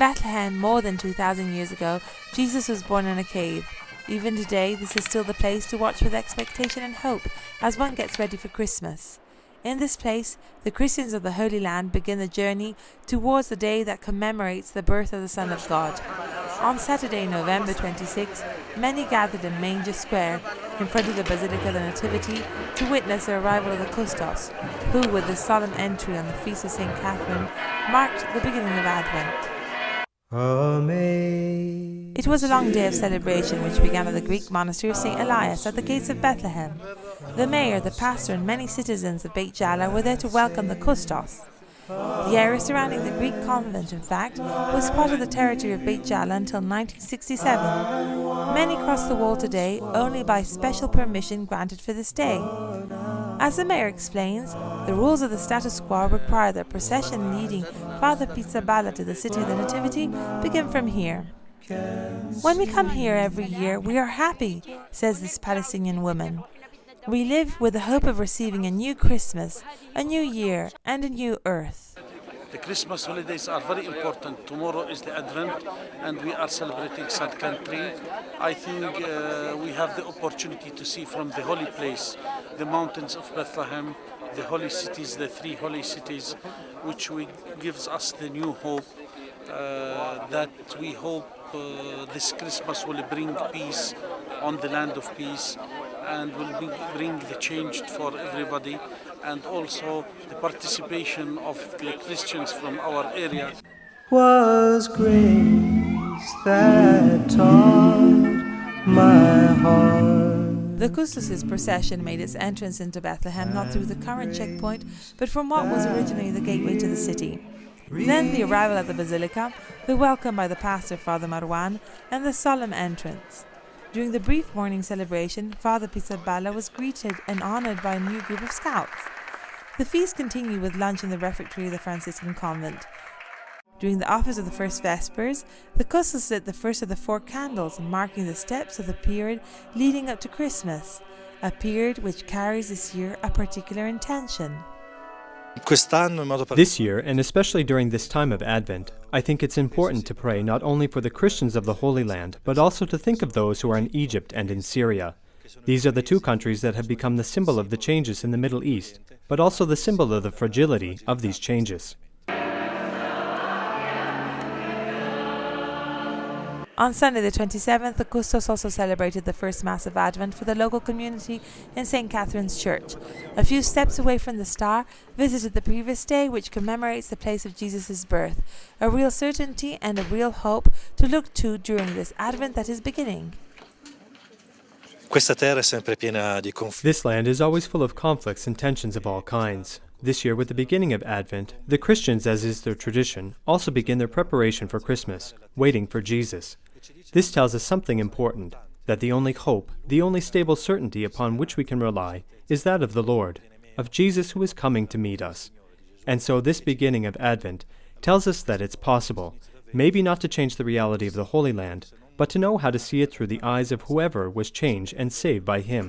Bethlehem, more than 2,000 years ago, Jesus was born in a cave. Even today, this is still the place to watch with expectation and hope as one gets ready for Christmas. In this place, the Christians of the Holy Land begin the journey towards the day that commemorates the birth of the Son of God. On Saturday, November 26, many gathered in Manger Square in front of the Basilica of the Nativity to witness the arrival of the Custos, who, with the solemn entry on the Feast of St. Catherine, marked the beginning of Advent. It was a long day of celebration which began at the Greek monastery of St. Elias at the gates of Bethlehem. The mayor, the pastor and many citizens of Bethlehem were there to welcome the Custos. The area surrounding the Greek convent, in fact, was part of the territory of Bethlehem until 1967. Many cross the wall today only by special permission granted for this day. As the mayor explains, the rules of the status quo require that procession leading Father Pizzaballa to the city of the Nativity begin from here. When we come here every year, we are happy, says this Palestinian woman. We live with the hope of receiving a new Christmas, a new year, and a new earth. The Christmas holidays are very important. Tomorrow is the Advent and we are celebrating St. Country. I think we have the opportunity to see from the holy place, the mountains of Bethlehem, the holy cities, the three holy cities, which gives us the new hope that we hope this Christmas will bring peace on the land of peace and will bring the change for everybody, and also the participation of the Christians from our area. Was grace that taught my heart. The Custos' procession made its entrance into Bethlehem not through the current checkpoint, but from what was originally the gateway to the city. Then the arrival at the Basilica, the welcome by the pastor Father Marwan, and the solemn entrance. During the brief morning celebration, Father Pizzaballa was greeted and honoured by a new group of scouts. The feast continued with lunch in the refectory of the Franciscan convent. During the office of the first Vespers, the Custos lit the first of the 4 candles, marking the steps of the period leading up to Christmas, a period which carries this year a particular intention. This year, and especially during this time of Advent, I think it's important to pray not only for the Christians of the Holy Land, but also to think of those who are in Egypt and in Syria. These are the 2 countries that have become the symbol of the changes in the Middle East, but also the symbol of the fragility of these changes. On Sunday the 27th, the Custos also celebrated the first Mass of Advent for the local community in St. Catherine's Church. A few steps away from the star, visited the previous day, which commemorates the place of Jesus' birth, a real certainty and a real hope to look to during this Advent that is beginning. This land is always full of conflicts and tensions of all kinds. This year, with the beginning of Advent, the Christians, as is their tradition, also begin their preparation for Christmas, waiting for Jesus. This tells us something important, that the only hope, the only stable certainty upon which we can rely, is that of the Lord, of Jesus who is coming to meet us. And so this beginning of Advent tells us that it's possible, maybe not to change the reality of the Holy Land, but to know how to see it through the eyes of whoever was changed and saved by Him.